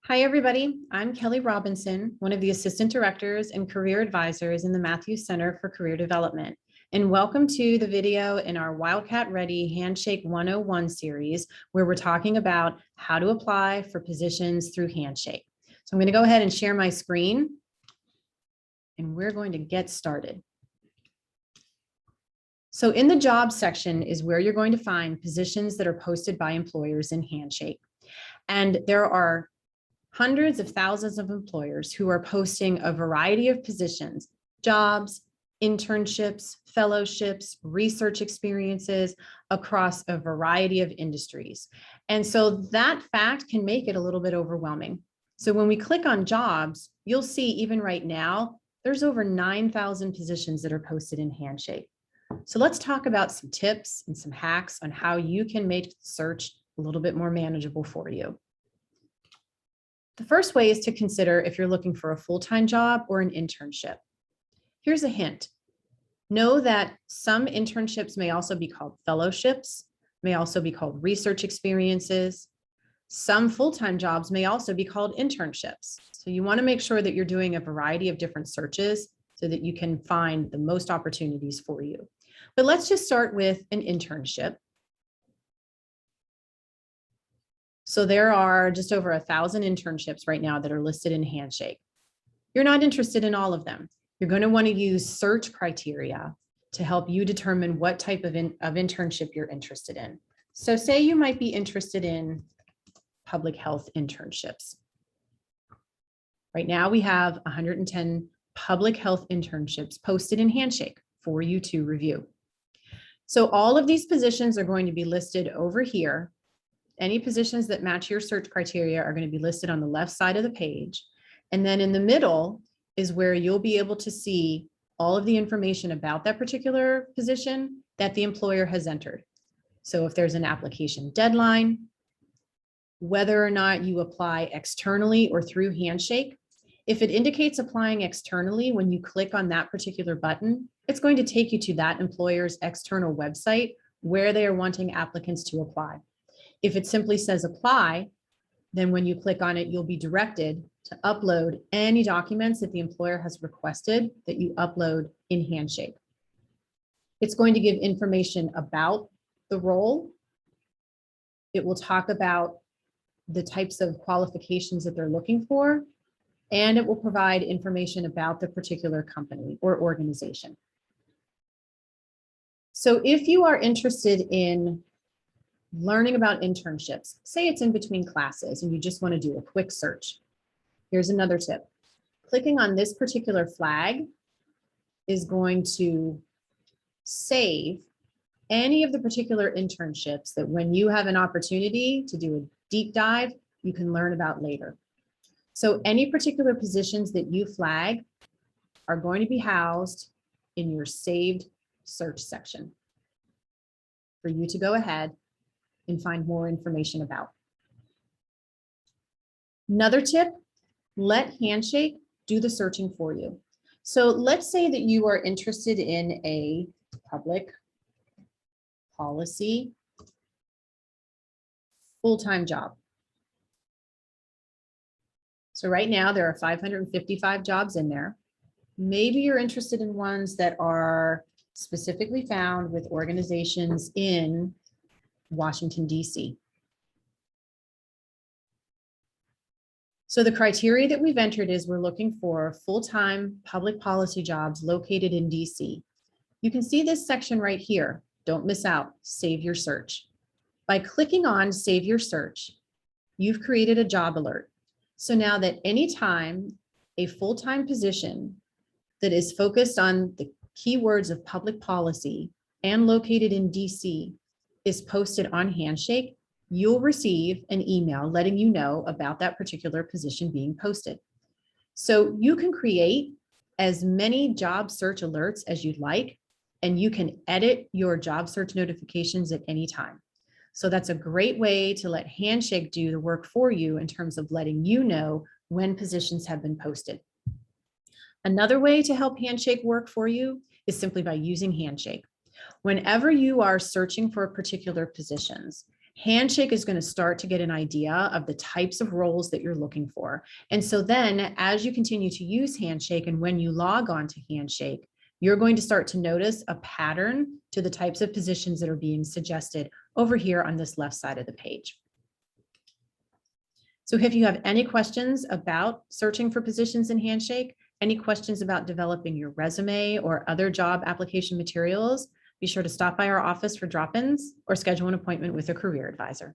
Hi, everybody. I'm Kelly Robinson, one of the Assistant Directors and Career Advisors in the Matthews Center for Career Development. And welcome to the video in our Wildcat Ready Handshake 101 series, where we're talking about how to apply for positions through Handshake. So I'm going to go ahead and share my screen, and we're going to get started. So in the jobs section is where you're going to find positions that are posted by employers in Handshake. And there are hundreds of thousands of employers who are posting a variety of positions, jobs, internships, fellowships, research experiences across a variety of industries. And so that fact can make it a little bit overwhelming. So when we click on jobs, you'll see even right now, there's over 9,000 positions that are posted in Handshake. So let's talk about some tips and some hacks on how you can make the search a little bit more manageable for you. The first way is to consider if you're looking for a full-time job or an internship. Here's a hint. Know that some internships may also be called fellowships, may also be called research experiences. Some full-time jobs may also be called internships. So you want to make sure that you're doing a variety of different searches so that you can find the most opportunities for you. But let's just start with an internship. So there are just over 1,000 internships right now that are listed in Handshake. You're not interested in all of them. You're going to want to use search criteria to help you determine what type of internship you're interested in. So say you might be interested in public health internships. Right now we have 110 public health internships posted in Handshake for you to review. So all of these positions are going to be listed over here. Any positions that match your search criteria are going to be listed on the left side of the page. And then in the middle is where you'll be able to see all of the information about that particular position that the employer has entered. So if there's an application deadline, whether or not you apply externally or through Handshake. If it indicates applying externally, when you click on that particular button, it's going to take you to that employer's external website where they are wanting applicants to apply. If it simply says apply, then when you click on it, you'll be directed to upload any documents that the employer has requested that you upload in Handshake. It's going to give information about the role. It will talk about the types of qualifications that they're looking for, and it will provide information about the particular company or organization. So if you are interested in learning about internships, say it's in between classes and you just want to do a quick search. Here's another tip. Clicking on this particular flag is going to save any of the particular internships that when you have an opportunity to do a deep dive, you can learn about later. So any particular positions that you flag are going to be housed in your saved search section for you to go ahead and find more information about. Another tip, let Handshake do the searching for you. So let's say that you are interested in a public policy full-time job. So right now there are 555 jobs in there. Maybe you're interested in ones that are specifically found with organizations in Washington, D.C. So the criteria that we've entered is we're looking for full-time public policy jobs located in D.C. You can see this section right here. Don't miss out. Save your search. By clicking on Save Your Search, you've created a job alert. So now that anytime a full-time position that is focused on the keywords of public policy and located in D.C. is posted on Handshake, you'll receive an email letting you know about that particular position being posted. So you can create as many job search alerts as you'd like, and you can edit your job search notifications at any time. So that's a great way to let Handshake do the work for you in terms of letting you know when positions have been posted. Another way to help Handshake work for you is simply by using Handshake. Whenever you are searching for particular positions Handshake is going to start to get an idea of the types of roles that you're looking for. And so then as you continue to use Handshake and when you log on to Handshake, you're going to start to notice a pattern to the types of positions that are being suggested over here on this left side of the page. So if you have any questions about searching for positions in Handshake, any questions about developing your resume or other job application materials, be sure to stop by our office for drop-ins or schedule an appointment with a career advisor.